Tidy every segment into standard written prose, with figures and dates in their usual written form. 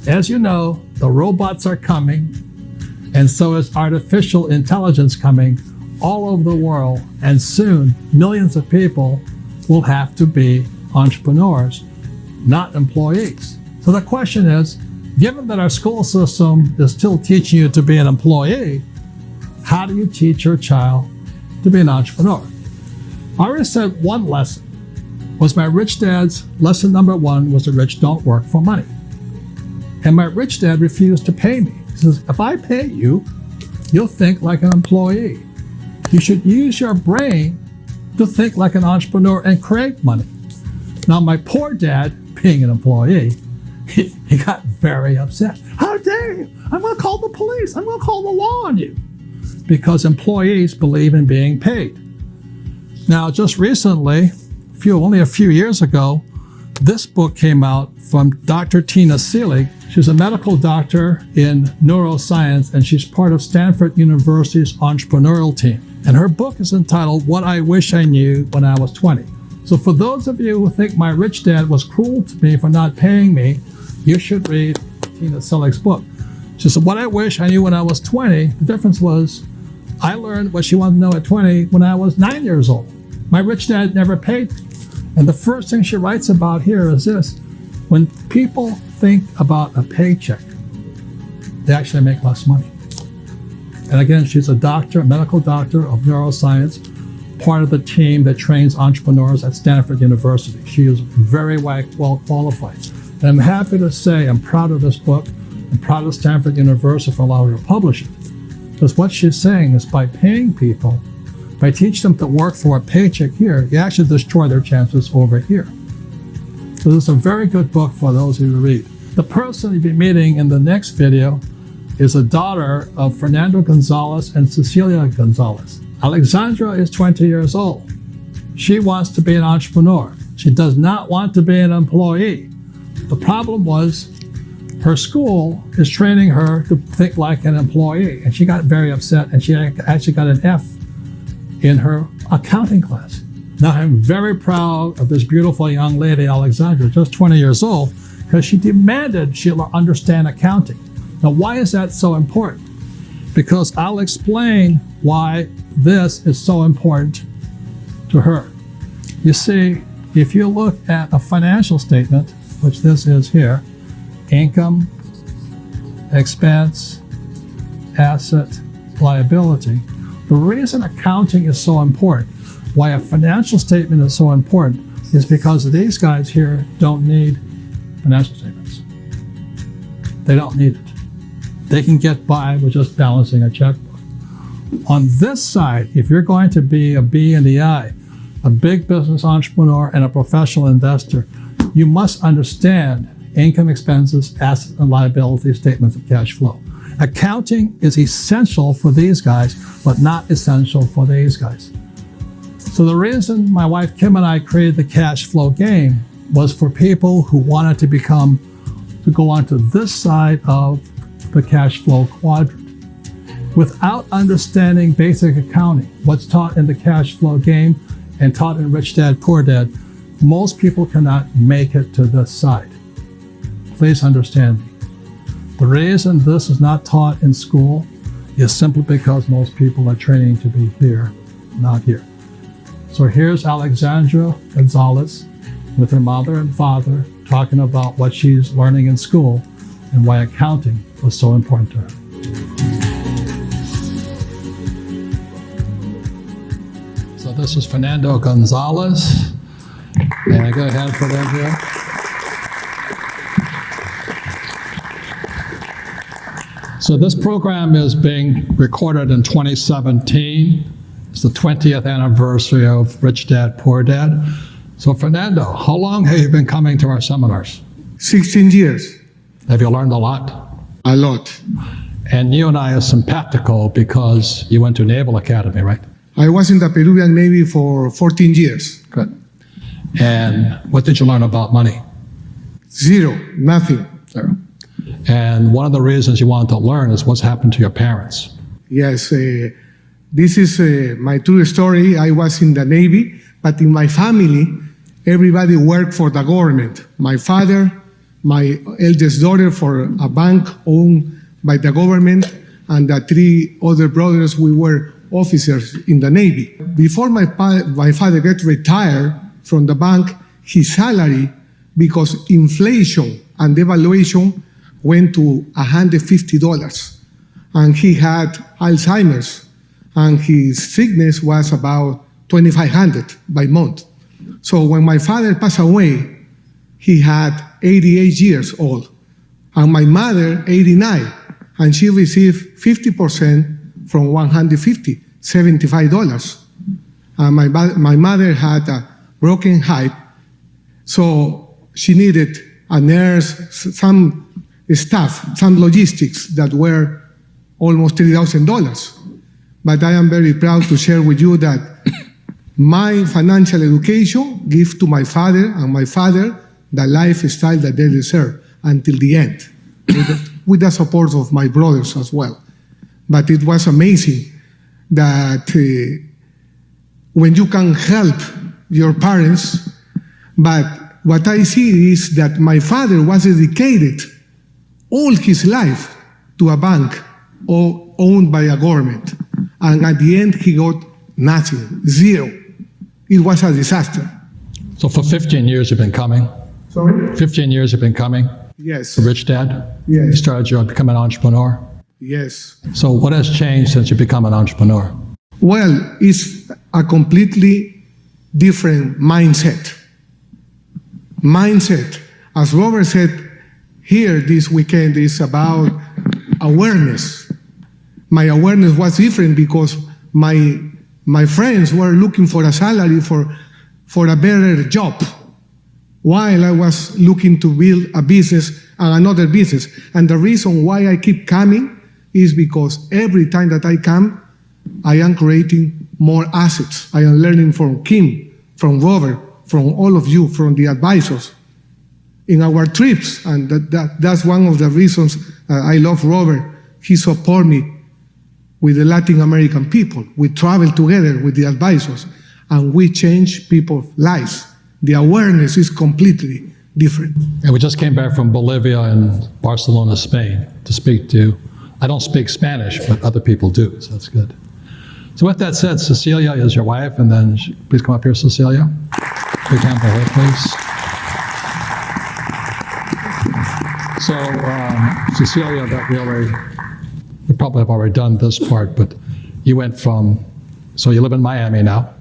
As you know, the robots are coming, and so is artificial intelligence coming all over the world, and soon millions of people will have to be entrepreneurs, not employees. So the question is, given that our school system is still teaching you to be an employee, how do you teach your child to be an entrepreneur? I already said one lesson was my rich dad's lesson number one was the rich don't work for money. And my rich dad refused to pay me. He says, if I pay you, you'll think like an employee. You should use your brain to think like an entrepreneur and create money. Now, my poor dad, being an employee, he got very upset. How dare you? I'm going to call the police. I'm going to call the law on you. Because employees believe in being paid. Now, just recently, only a few years ago, this book came out from Dr. Tina Seelig. She's a medical doctor in neuroscience, and she's part of Stanford University's entrepreneurial team. And her book is entitled, What I Wish I Knew When I Was 20. So for those of you who think my rich dad was cruel to me for not paying me, you should read Tina Seelig's book. She said, what I wish I knew when I was 20, the difference was I learned what she wanted to know at 20 when I was 9 years old. My rich dad never paid me. And the first thing she writes about here is this. When people think about a paycheck, they actually make less money. And again, she's a doctor, a medical doctor of neuroscience, part of the team that trains entrepreneurs at Stanford University. She is very well qualified. And I'm happy to say I'm proud of this book. I'm proud of Stanford University for allowing her to publish it. Because what she's saying is by paying people, by teaching them to work for a paycheck here, you actually destroy their chances over here. So this is a very good book for those who read. The person you'll be meeting in the next video is a daughter of Fernando Gonzalez and Cecilia Gonzalez. Alexandra is 20 years old. She wants to be an entrepreneur. She does not want to be an employee. The problem was her school is training her to think like an employee, and she got very upset, and she actually got an F in her accounting class. Now, I'm very proud of this beautiful young lady, Alexandra, just 20 years old, because she demanded she'll understand accounting. Now, why is that so important? Because I'll explain why this is so important to her. You see, if you look at a financial statement, which this is here, income, expense, asset, liability, the reason accounting is so important, why a financial statement is so important, is because these guys here don't need financial statements. They don't need it. They can get by with just balancing a checkbook. On this side, if you're going to be a B and the I, a big business entrepreneur and a professional investor, you must understand income, expenses, assets, and liability statements of cash flow. Accounting is essential for these guys, but not essential for these guys. So the reason my wife Kim and I created the cash flow game was for people who wanted to go onto this side of the cash flow quadrant. Without understanding basic accounting, what's taught in the cash flow game and taught in Rich Dad, Poor Dad, most people cannot make it to this side. Please understand me. The reason this is not taught in school is simply because most people are training to be here, not here. So here's Alexandra Gonzalez with her mother and father talking about what she's learning in school and why accounting was so important to her. So this is Fernando Gonzalez. And I got a hand for them here. So this program is being recorded in 2017. It's the 20th anniversary of Rich Dad, Poor Dad. So Fernando, how long have you been coming to our seminars? 16 years. Have you learned a lot? A lot. And you and I are simpatico because you went to Naval Academy, right? I was in the Peruvian Navy for 14 years. Good. And what did you learn about money? Zero, nothing. Zero. And one of the reasons you wanted to learn is what's happened to your parents. Yes, this is my true story. I was in the Navy, but in my family, everybody worked for the government. My father, my eldest daughter for a bank owned by the government, and the 3 other brothers, we were officers in the Navy. Before my father got retired from the bank, his salary, because inflation and devaluation, went to $150. And he had Alzheimer's, and his sickness was about $2,500 by month. So when my father passed away, he had 88 years old, and my mother 89, and she received 50% from 150, $75. And my mother had a broken heart, so she needed a nurse, some staff, some logistics that were almost $3,000. But I am very proud to share with you that my financial education gave to my father and my father the lifestyle that they deserve until the end, with the support of my brothers as well. But it was amazing that when you can help your parents, but what I see is that my father was dedicated all his life to a bank owned by a government. And at the end, he got nothing, zero. It was a disaster. So for 15 years you've been coming? Sorry? 15 years you've been coming? Yes. Rich Dad? Yes. You started your become an entrepreneur? Yes. So what has changed since you become an entrepreneur? Well, it's a completely different mindset. As Robert said here this weekend, is about awareness. My awareness was different because my friends were looking for a salary for a better job, while I was looking to build a business and another business. And the reason why I keep coming is because every time that I come, I am creating more assets. I am learning from Kim, from Robert, from all of you, from the advisors in our trips. And that's one of the reasons I love Robert. He support me with the Latin American people. We travel together with the advisors, and we change people's lives. The awareness is completely different. And we just came back from Bolivia and Barcelona, Spain, to speak to. I don't speak Spanish, but other people do, so that's good. So with that said, Cecilia is your wife, and then please come up here, Cecilia. Big hand for her, please. So, Cecilia, we probably have already done this part, but you went from, so you live in Miami now,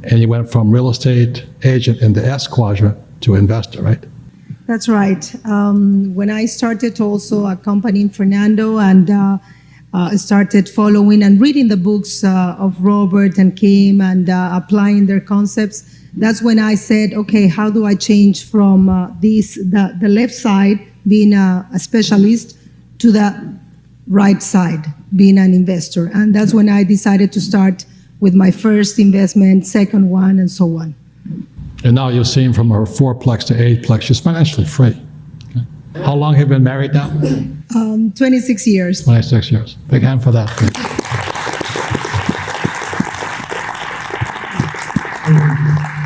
and you went from real estate agent in the S quadrant to investor, right? That's right. When I started also accompanying Fernando and started following and reading the books of Robert and Kim and applying their concepts, that's when I said, okay, how do I change from the left side, being a specialist, to the right side, being an investor? And that's when I decided to start with my first investment, second one, and so on. And now you've seen from her 4-plex to 8-plex, she's financially free. Okay. How long have you been married now? 26 years. 26 years. Big hand for that. Please.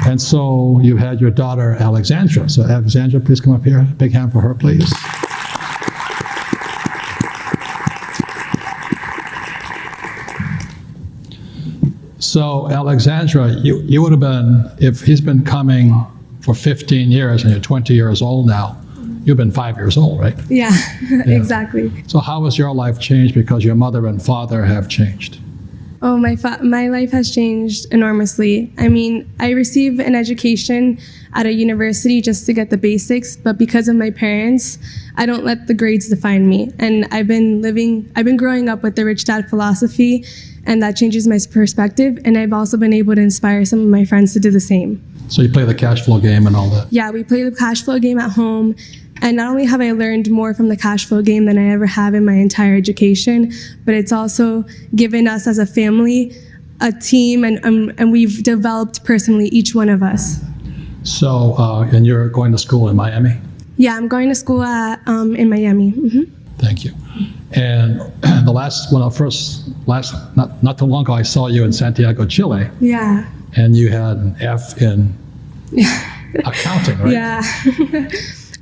And so you had your daughter, Alexandra. So Alexandra, please come up here. Big hand for her, please. So Alexandra, you would have been, if he's been coming for 15 years and you're 20 years old now, you've been 5 years old, right? Yeah, exactly. So how has your life changed because your mother and father have changed? Oh, my life has changed enormously. I mean, I received an education at a university just to get the basics, but because of my parents, I don't let the grades define me. And I've been growing up with the rich dad philosophy, and that changes my perspective. And I've also been able to inspire some of my friends to do the same. So you play the cash flow game and all that? Yeah, we play the cash flow game at home. And not only have I learned more from the cash flow game than I ever have in my entire education, but it's also given us as a family a team, and we've developed personally, each one of us. So, and you're going to school in Miami? Yeah, I'm going to school in Miami. Mm-hmm. Thank you. And the not too long ago, I saw you in Santiago, Chile. Yeah. And you had an F in accounting, right? Yeah.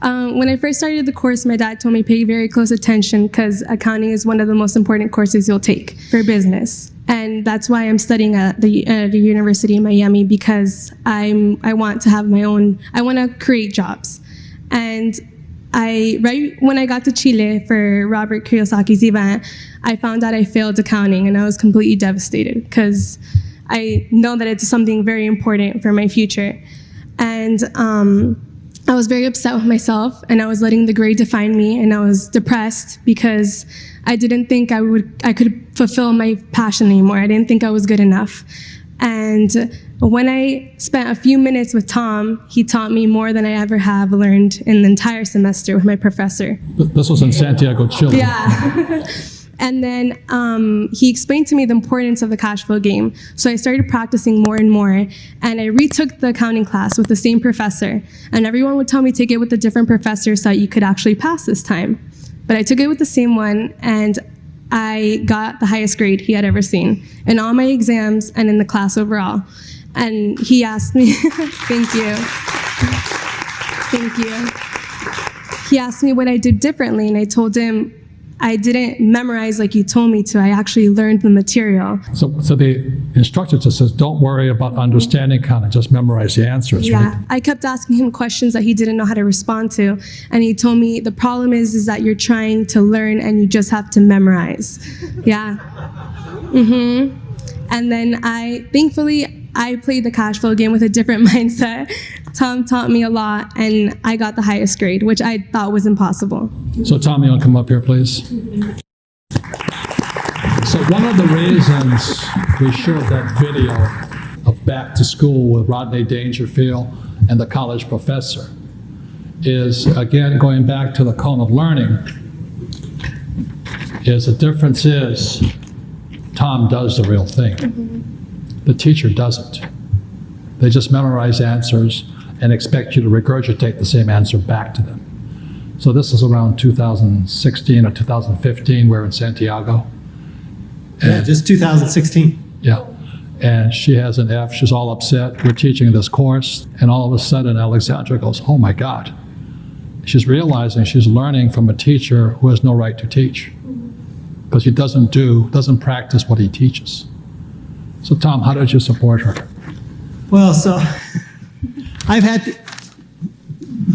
When I first started the course, my dad told me pay very close attention because accounting is one of the most important courses you'll take for business. And that's why I'm studying at the University in Miami, because I want to have my own, I want to create jobs. And right when I got to Chile for Robert Kiyosaki's event, I found out I failed accounting, and I was completely devastated because I know that it's something very important for my future. And I was very upset with myself, and I was letting the grade define me, and I was depressed because I didn't think I could fulfill my passion anymore. I didn't think I was good enough. And when I spent a few minutes with Tom, he taught me more than I ever have learned in the entire semester with my professor. This was in Santiago, Chile. Yeah. And then he explained to me the importance of the cash flow game. So I started practicing more and more, and I retook the accounting class with the same professor. And everyone would tell me take it with a different professor so that you could actually pass this time. But I took it with the same one, and I got the highest grade he had ever seen in all my exams and in the class overall. And he asked me, thank you. He asked me what I did differently, and I told him, I didn't memorize like you told me to. I actually learned the material. So the instructor just says, don't worry about understanding accounting, just memorize the answers, Yeah, right? I kept asking him questions that he didn't know how to respond to. And he told me the problem is that you're trying to learn and you just have to memorize. Yeah. And then thankfully, I played the cash flow game with a different mindset. Tom taught me a lot, and I got the highest grade, which I thought was impossible. So Tom, you want to come up here, please? So one of the reasons we showed that video of Back to School with Rodney Dangerfield and the college professor is, again, going back to the cone of learning, is the difference is Tom does the real thing. The teacher doesn't. They just memorize answers and expect you to regurgitate the same answer back to them. So this is around 2016 or 2015. We're in Santiago. Yeah, just 2016. Yeah. And she has an F. She's all upset. We're teaching this course. And all of a sudden, Alexandra goes, oh my God. She's realizing she's learning from a teacher who has no right to teach because he doesn't practice what he teaches. So Tom, how did you support her? Well, so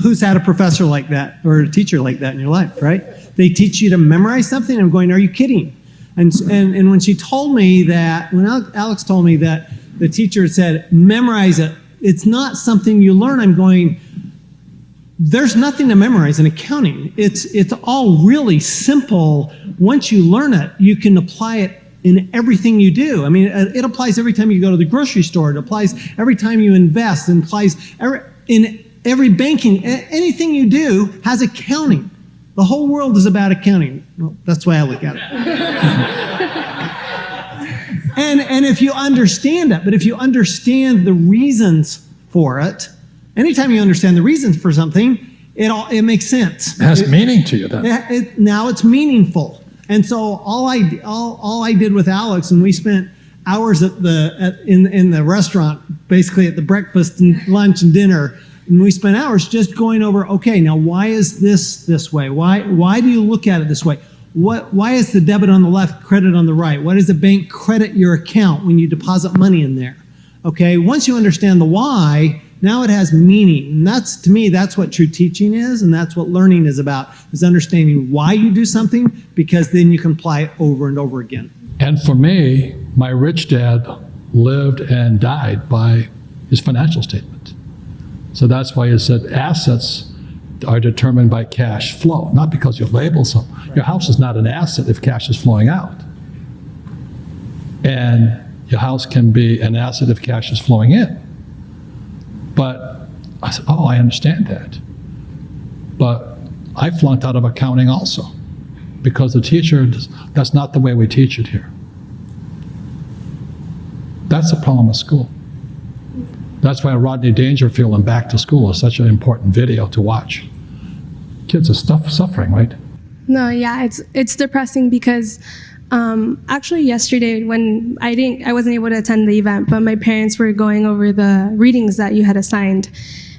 who's had a professor like that or a teacher like that in your life, right? They teach you to memorize something, and I'm going, are you kidding? And when she told me that, when Alex told me that the teacher said, memorize it, it's not something you learn, I'm going, there's nothing to memorize in accounting. It's all really simple. Once you learn it, you can apply it in everything you do. I mean, it applies every time you go to the grocery store. It applies every time you invest. It applies in every banking. Anything you do has accounting. The whole world is about accounting. Well, that's the way I look at it. And if you understand it, but if you understand the reasons for it, anytime you understand the reasons for something, it makes sense. It has meaning to you then. Now it's meaningful. And so all I did with Alex, and we spent hours in the restaurant, basically at the breakfast and lunch and dinner, and we spent hours just going over, okay, now why is this way? Why do you look at it this way? Why is the debit on the left, credit on the right? Why does the bank credit your account when you deposit money in there? Okay, once you understand the why, now it has meaning. And to me, that's what true teaching is, and that's what learning is about, is understanding why you do something, because then you can apply it over and over again. And for me, my rich dad lived and died by his financial statement. So that's why he said assets are determined by cash flow, not because you label some. Your house is not an asset if cash is flowing out. And your house can be an asset if cash is flowing in. But I said, oh, I understand that. But I flunked out of accounting also because the teacher, that's not the way we teach it here. That's the problem with school. That's why Rodney Dangerfield and Back to School is such an important video to watch. Kids are suffering, right? No, yeah, it's depressing because actually yesterday when I wasn't able to attend the event, but my parents were going over the readings that you had assigned,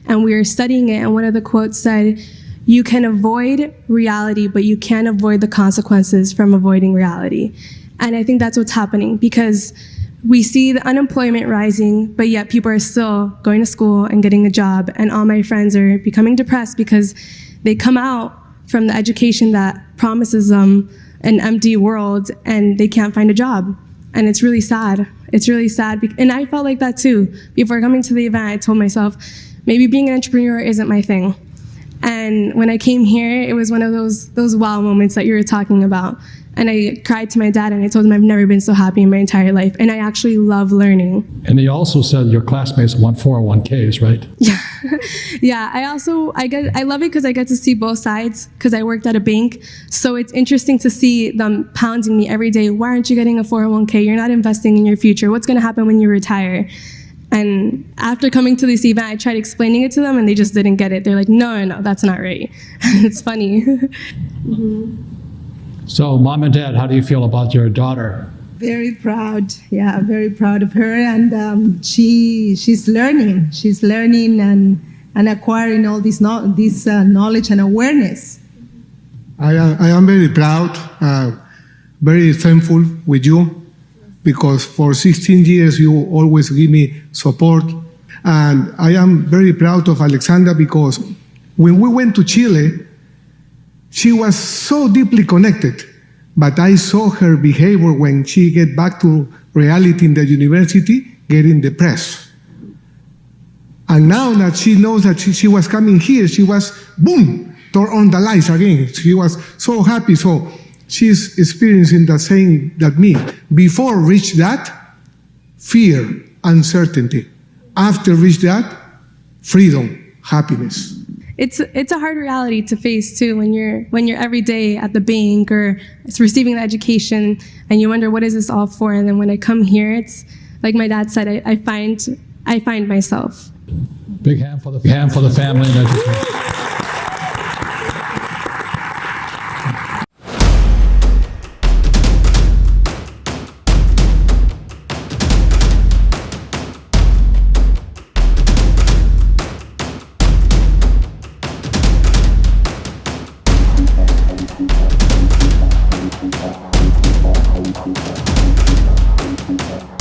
and we were studying it, and one of the quotes said, you can avoid reality, but you can't avoid the consequences from avoiding reality. And I think that's what's happening, because we see the unemployment rising, but yet people are still going to school and getting a job. And all my friends are becoming depressed because they come out from the education that promises them an empty world and they can't find a job. And it's really sad. It's really sad. And I felt like that too. Before coming to the event, I told myself, maybe being an entrepreneur isn't my thing. And when I came here, it was one of those wow moments that you were talking about. And I cried to my dad and I told him I've never been so happy in my entire life. And I actually love learning. And he also said your classmates want 401ks, right? Yeah. Yeah. I love it because I get to see both sides, because I worked at a bank. So it's interesting to see them pounding me every day. Why aren't you getting a 401k? You're not investing in your future. What's going to happen when you retire? And after coming to this event, I tried explaining it to them and they just didn't get it. They're like, no, that's not right. It's funny. So Mom and Dad, how do you feel about your daughter? Very proud. Yeah, very proud of her. And she's learning. She's learning and acquiring all this knowledge and awareness. I am very proud, very thankful with you, because for 16 years you always give me support. And I am very proud of Alexandra, because when we went to Chile, she was so deeply connected, but I saw her behavior when she get back to reality in the university, getting depressed. And now that she knows that she was coming here, she was, boom, turn on the lights again. She was so happy. So she's experiencing the same that me. Before reach that, fear, uncertainty. After reach that, freedom, happiness. It's a hard reality to face too, when you're every day at the bank or it's receiving the education and you wonder, what is this all for? And then when I come here, it's like my dad said, I find myself. Big hand for the family and education.